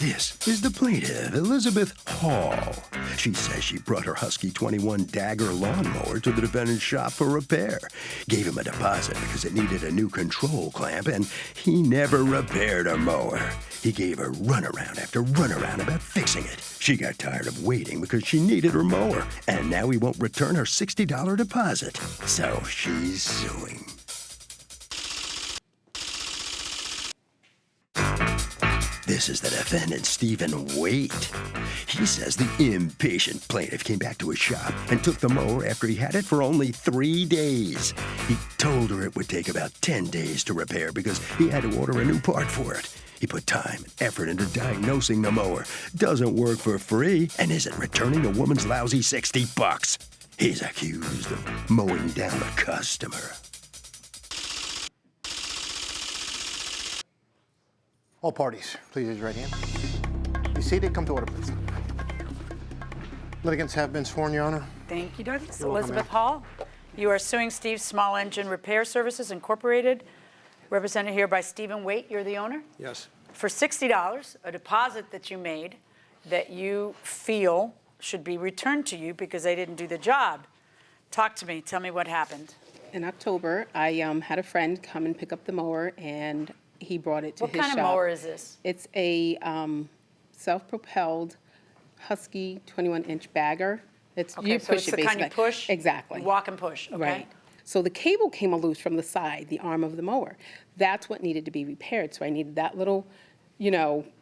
This is the plaintiff, Elizabeth Hall. She says she brought her Husky 21 Dagger lawnmower to the defendant's shop for repair. Gave him a deposit because it needed a new control clamp, and he never repaired her mower. He gave her runaround after runaround about fixing it. She got tired of waiting because she needed her mower, and now he won't return her $60 deposit. So she's suing. This is the defendant, Stephen Waite. He says the impatient plaintiff came back to his shop and took the mower after he had it for only 3 days. He told her it would take about 10 days to repair because he had to order a new part for it. He put time and effort into diagnosing the mower, doesn't work for free, and isn't returning the woman's lousy $60. He's accused of mowing down a customer. All parties, please raise your right hand. Be seated. Come to order, please. Litigants have been sworn, Your Honor. Thank you, Douglas. You're welcome, Elizabeth Hall, you are suing Steve's Small Engine Repair Services Incorporated, represented here by Stephen Waite. You're the owner? Yes. For $60, a deposit that you made that you feel should be returned to you because they didn't do the job. Talk to me. Tell me what happened. In October, I had a friend come and pick up the mower, and he brought it to his shop. What kind of mower is this? It's a self-propelled Husky 21-inch bagger. It's Okay, you so push it's it the kind you basically. push? Exactly. You walk and push, okay? Right. So the cable came loose from the side, the arm of the mower. That's what needed to be repaired. So I needed that little,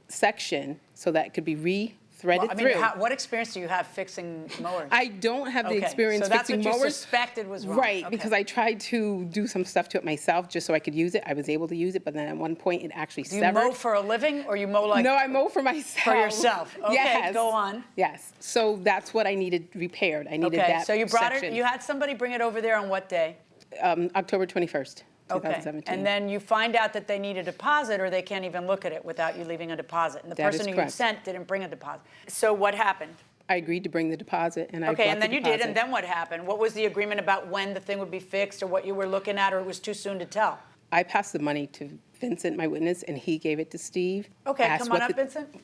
section so that it could be re-threaded through. What experience do you have fixing mowers? I don't have the experience so that's fixing what you mowers. suspected was wrong. Right, Okay. because I tried to do some stuff to it myself just so I could use it. I was able to use it, but then at one point it actually Do you severed. mow for a living, or you mow like? No, I mow for myself. For yourself. Okay, Yes. go on. Yes. So that's what I needed repaired. I needed Okay, that so you brought section. it. You had somebody bring it over there on what day? October 21st, Okay, 2017. and then you find out that they need a deposit, or they can't even look at it without you leaving a deposit. And the That is person who you correct. sent didn't bring a deposit. So what happened? I agreed to bring the deposit, and I Okay, brought and then the you did, deposit. and then what happened? What was the agreement about when the thing would be fixed, or what you were looking at, or it was too soon to tell? I passed the money to Vincent, my witness, and he gave it to Steve. Okay, asked come on what up, Vincent.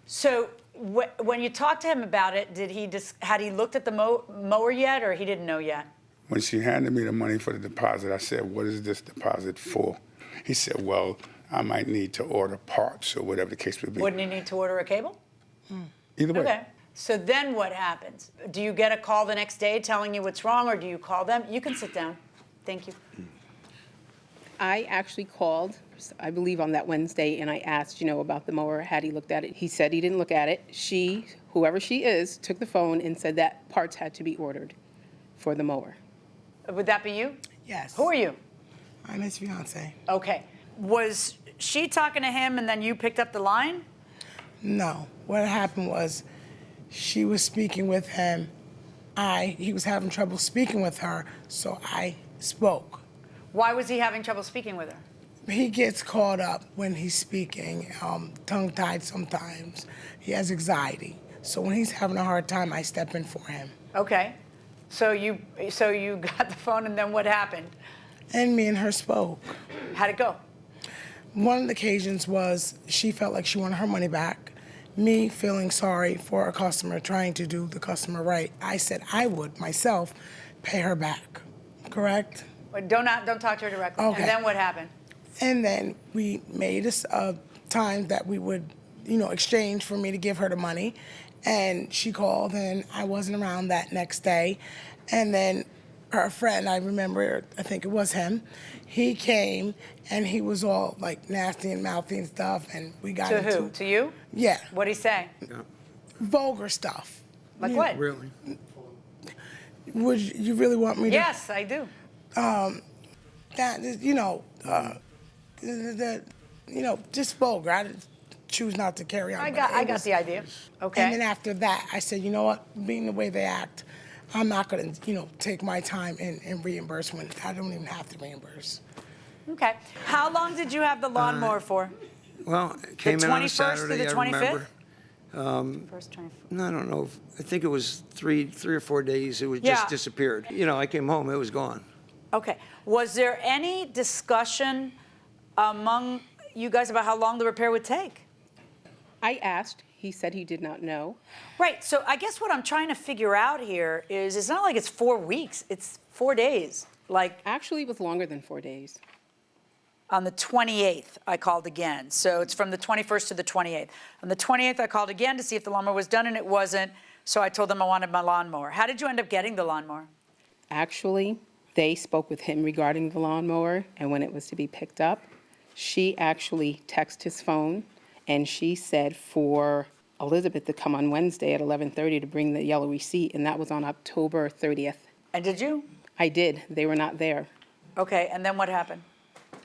So when you talked to him about it, had he looked at the mower yet, or he didn't know yet? When she handed me the money for the deposit, I said, "What is this deposit for?" He said, "Well, I might need to order parts or whatever the case would be." Wouldn't he need to order a cable? Either way. Okay. So then what happens? Do you get a call the next day telling you what's wrong, or do you call them? You can sit down. Thank you. I actually called, I believe on that Wednesday, and I asked, about the mower. Had he looked at it? He said he didn't look at it. She, whoever she is, took the phone and said that parts had to be ordered for the mower. Would that be you? Yes. Who are you? I'm his fiance. Okay. Was she talking to him and then you picked up the line? No. What happened was she was speaking with him. He was having trouble speaking with her, so I spoke. Why was he having trouble speaking with her? He gets caught up when he's speaking, tongue-tied sometimes. He has anxiety. So when he's having a hard time, I step in for him. Okay. So you got the phone, and then what happened? And me and her spoke. How'd it go? One of the occasions was she felt like she wanted her money back. Me feeling sorry for a customer, trying to do the customer right. I said I would, myself, pay her back. Correct? Well, don't talk to her directly. Okay. And then what happened? And then we made a time that we would, exchange for me to give her the money. And she called, and I wasn't around that next day. And then her friend, I remember, I think it was him, he came, and he was all, nasty and mouthy and stuff, and we got into... To who? To you? Yeah. What'd he say? Vulgar stuff. Like what? Really? Would you really want me to... Yes, I do. Just vulgar. I choose not to carry on. I but got it was- the idea. Okay. And then after that, I said, you know what? Being the way they act, I'm not going to, take my time and reimburse when I don't even have to reimburse. Okay. How long did you have the lawnmower for? Well, it came in on a 21st Saturday, to the I 25th? remember. First 25th. No, I don't know. I think it was three or 4 days. It was Yeah. just disappeared. I came home, it was gone. Okay. Was there any discussion among you guys about how long the repair would take? I asked, he said he did not know. Right, so I guess what I'm trying to figure out here is it's not like it's 4 weeks, it's 4 days. Like, Actually, it was longer than 4 days. on the 28th, I called again. So it's from the 21st to the 28th. On the 28th, I called again to see if the lawnmower was done, and it wasn't. So I told them I wanted my lawnmower. How did you end up getting the lawnmower? Actually, they spoke with him regarding the lawnmower, and when it was to be picked up, she actually texted his phone, and she said for Elizabeth to come on Wednesday at 11:30 to bring the yellow receipt, and that was on October 30th. And did you? I did. They were not there. Okay, and then what happened?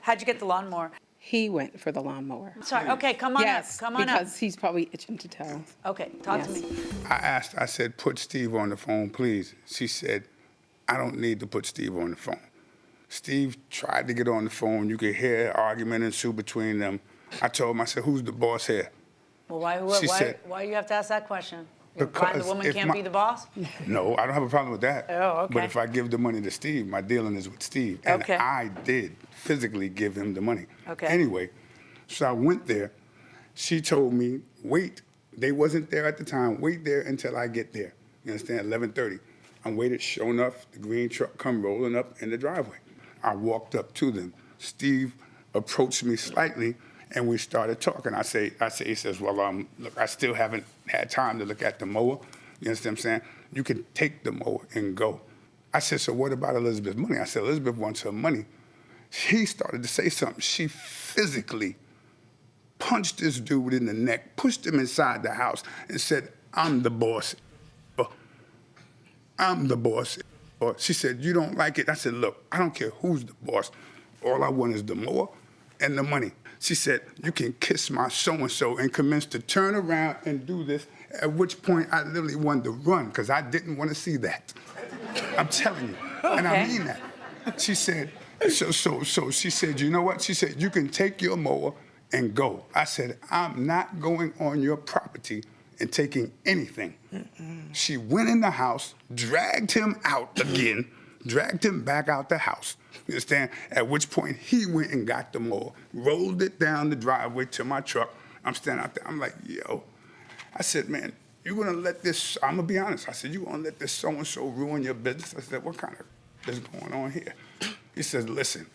How'd you get the lawnmower? He went for the lawnmower. Sorry, okay, come on Yes, up, come on up. because he's probably itching to tell. Okay, talk to Yes. me. I said, put Steve on the phone, please. She said, I don't need to put Steve on the phone. Steve tried to get on the phone. You could hear argument ensue between them. I told him, I said, who's the boss here? Well, why She said- do you have to ask that question? You find the Because woman if can't my- be the boss? No, I don't have a problem with that. Oh, okay. But if I give the money to Steve, my dealing is with Steve. And Okay. I did physically give him the money. Okay. Anyway, so I went there. She told me, wait. They wasn't there at the time. Wait there until I get there. You understand? 11:30. I waited. Sure enough, the green truck come rolling up in the driveway. I walked up to them. Steve approached me slightly, and we started talking. He says, well, look, I still haven't had time to look at the mower. You understand what I'm saying? You can take the mower and go. I said, so what about Elizabeth's money? I said, Elizabeth wants her money. He started to say something. She physically punched this dude in the neck, pushed him inside the house, and said, I'm the boss. I'm the boss. She said, you don't like it? I said, look, I don't care who's the boss. All I want is the mower and the money. She said, you can kiss my so-and-so, and commenced to turn around and do this, at which point I literally wanted to run because I didn't want to see that. I'm telling you. And I Okay. mean that. She said, so she said, you know what? She said, you can take your mower and go. I said, I'm not going on your property and taking anything. She went in the house, dragged him out again, dragged him back out the house. You understand? At which point he went and got the mower, rolled it down the driveway to my truck. I'm standing out there. I'm like, yo. I said, man, you gonna let this, I'm gonna be honest. I said, you gonna let this so-and-so ruin your business? I said, what kind of is going on here? He said, listen,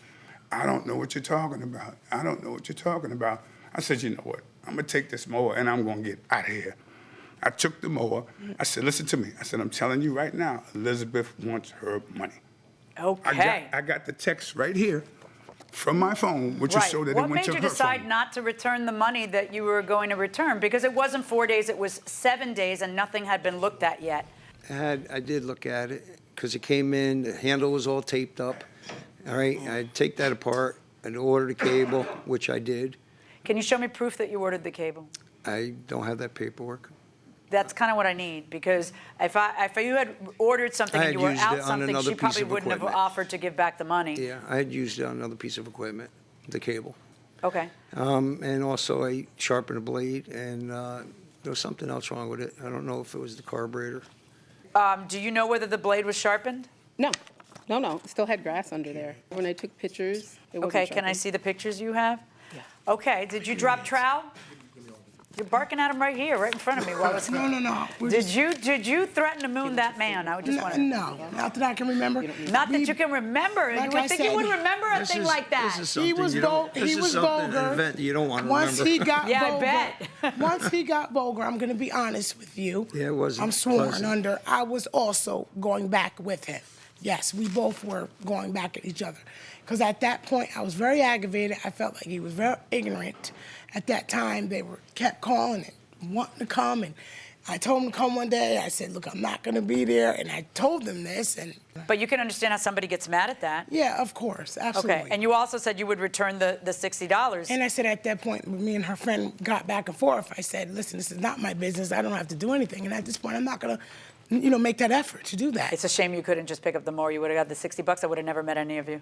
I don't know what you're talking about. I don't know what you're talking about. I said, you know what? I'm gonna take this mower and I'm gonna get out of here. I took the mower. I said, listen to me. I said, I'm telling you right now, Elizabeth wants her money. Okay. I got the text right here from my phone, which is Right. so that What it went made to you her decide phone. not to return the money that you were going to return? Because it wasn't 4 days, it was 7 days, and nothing had been looked at yet. I did look at it because it came in, the handle was all taped up. All right, I'd take that apart and order the cable, which I did. Can you show me proof that you ordered the cable? I don't have that paperwork. That's kind of what I need, because if you had ordered something I and had you were used it out on something, another she piece probably of wouldn't have equipment. offered to give back the money. Yeah, I had used it on another piece of equipment, the cable. Okay. And also I sharpened a blade, and there was something else wrong with it. I don't know if it was the carburetor. Do you know whether the blade was sharpened? No, it still had grass under there. When I took pictures, it wasn't Okay, can I sharpened. see the pictures you have? Yeah. Okay, did you drop trowel? You're barking at him right here, right in front of me. While I was No. We're Did just- you threaten to moon that man? I would just want to. No, not that I can remember. Not that you can remember. Like You I would think you said, would remember a This thing is- like that. This is He something was you don't, he this was is something, vulgar. an event you don't want to Once remember. he got Yeah, I vulgar, bet. once he got vulgar, I'm going to be honest with you. Yeah, it wasn't I'm sworn pleasant. under. I was also going back with him. Yes, we both were going back at each other. Because at that point, I was very aggravated. I felt like he was very ignorant. At that time, they kept calling and wanting to come. And I told him to come one day. I said, look, I'm not going to be there. And I told them this. And But you can understand how somebody gets mad at that. yeah, of course, absolutely. Okay, and you also said you would return the $60. And I said at that point, when me and her friend got back and forth, I said, listen, this is not my business. I don't have to do anything. And at this point, I'm not going to, make that effort to do that. It's a shame you couldn't just pick up the mower. You would have got the $60. I would have never met any of you.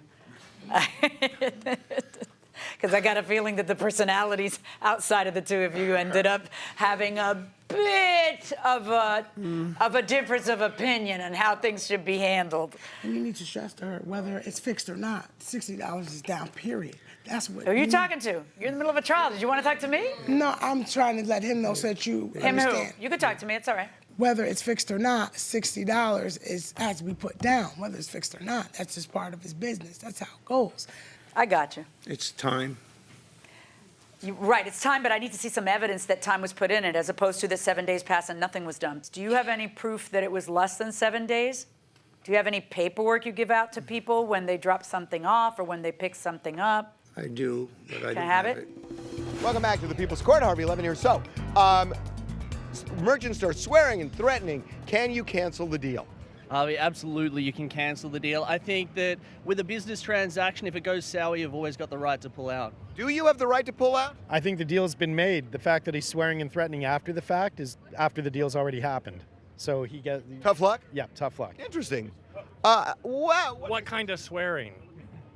Because I got a feeling that the personalities outside of the two of you ended up having a bit of a difference of opinion on how things should be handled. And you need to stress to her whether it's fixed or not. $60 is down, period. That's what. Who are you talking to? You're in the middle of a trial. Did you want to talk to me? No, I'm trying to let him know so that you Him who? understand. You could talk to me. It's all right. Whether it's fixed or not, $60 has to be put down. Whether it's fixed or not, that's just part of his business. That's how it goes. I got you. It's time. Right, it's time, but I need to see some evidence that time was put in it, as opposed to the 7 days passed and nothing was done. Do you have any proof that it was less than 7 days? Do you have any paperwork you give out to people when they drop something off or when they pick something up? I do, but I Can I don't have have it? it. Welcome back to the People's Court. Harvey 11 here. So, merchants are swearing and threatening. Can you cancel the deal? Absolutely, you can cancel the deal. I think that with a business transaction, if it goes sour, you've always got the right to pull out. Do you have the right to pull out? I think the deal's been made. The fact that he's swearing and threatening after the fact is after the deal's already happened. So he gets Tough luck? Yeah, tough luck. Interesting. Wow. What kind of swearing?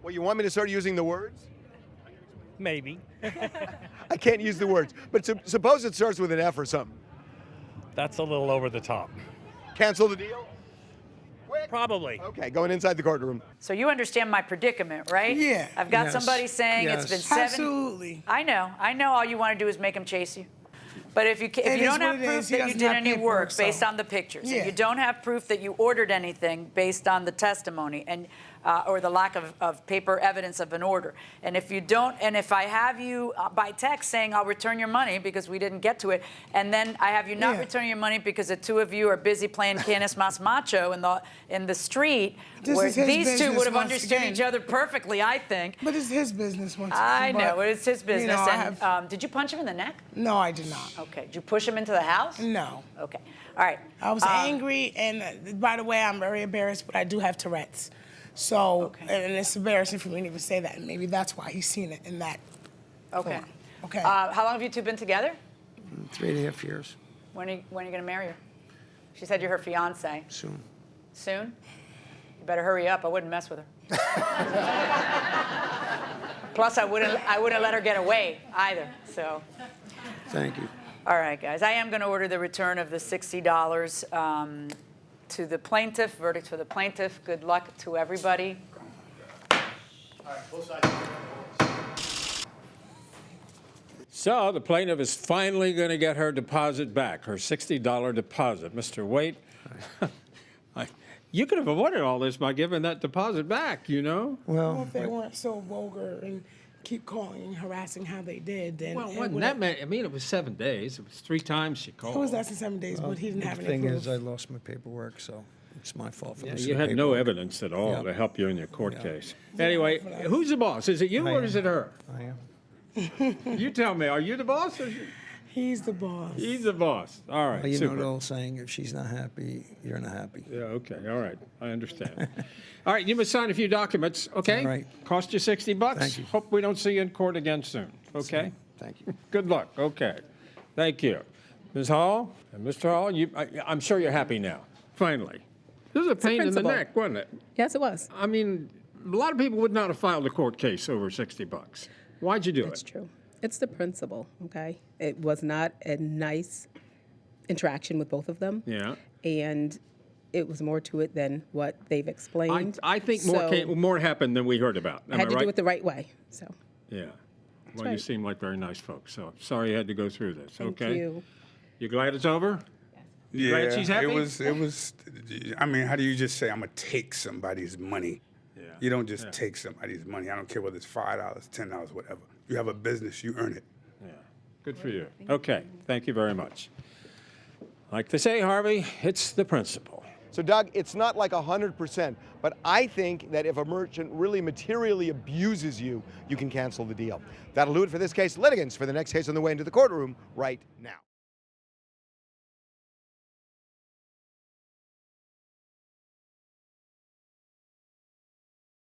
Well, you want me to start using the words? Maybe. I can't use the words. But suppose it starts with an F or something. That's a little over the top. Cancel the deal? Quick. Probably. Okay, going inside the courtroom. So you understand my predicament, right? Yeah. I've got Yes. somebody saying it's been Yes. 7. Absolutely. I know. All you want to do is make them chase you. But if you It don't is have what it proof is. He that you doesn't did have any paperwork, work based so- on the pictures, Yeah. and you don't have proof that you ordered anything based on the testimony and or the lack of paper evidence of an order, and if you don't, and if I have you by text saying I'll return your money because we didn't get to it, and then I have you not Yeah. return your money because the two of you are busy playing Canis Mas Macho in the street, This where is his these two business would have once understood again. each other perfectly, I think. But it's his business once I again. know, But, it's his business. You know, And did you punch him in the neck? no, I did not. Okay. Did you push him into the house? No. Okay. All right. I was angry, and by the way, I'm very embarrassed, but I do have Tourette's. So, Okay. and it's embarrassing for me to even say that, and maybe that's why he's seen it in that Okay. form. Okay. How long have you two been together? 3.5 years, When are you going to marry her? She said you're her fiance. soon. Soon? You better hurry up. I wouldn't mess with her. Plus, I wouldn't let her get away either. So, Thank you. all right, guys. I am going to order the return of the $60 to the plaintiff. Verdict for the plaintiff. Good luck to everybody. So the plaintiff is finally going to get her deposit back, her $60 deposit. Mr. Waite, you could have avoided all this by giving that deposit back, you know? Well, if they weren't so vulgar and keep calling and harassing how they did, then Well, it wasn't would that have- many? I mean, it was 7 days. It was 3 times she called. It was less than 7 days, but he didn't have The any thing proof. is, I lost my paperwork, so it's my fault for Yeah, losing you the had no paperwork. evidence at all Yeah. to help you in your court Yeah. case. Anyway, who's the boss? Is it you I or am. is it her? I am. You tell me. Are you the boss? Or He's the boss. he's the boss. All right. Well, you know super. the old saying, if she's not happy, you're not happy. Yeah, okay, all right, I understand. All right, you must sign a few documents, okay? All right. Cost you $60. Thank you. Hope we don't see you in court again soon, okay? Thank you. Good luck, okay. Thank you. Ms. Hall and Mr. Hall, I'm sure you're happy now, finally. This was a pain in the principle. neck, wasn't it? Yes, it was. I mean, a lot of people would not have filed a court case over $60. Why'd you do That's it? true. It's the principle, okay? It was not a nice interaction with both of them. Yeah. And it was more to it than what they've explained. I think So more happened than we heard about. I had to right? do it the right way, so. Yeah. Well, you right. seem like very nice folks, so sorry you had to go through this, Thank okay? you. You glad it's over? You glad she's happy? It was, I mean, how do you just say, I'm going to take somebody's money? Yeah. You don't just take somebody's money. I don't care whether it's $5, $10, whatever. You have a business, you earn it. Yeah, good for you. Okay, thank you very much. Like they say, Harvey, it's the principle. So, Doug, it's not like 100%, but I think that if a merchant really materially abuses you, you can cancel the deal. That'll do it for this case. Litigants for the next case on the way into the courtroom right now.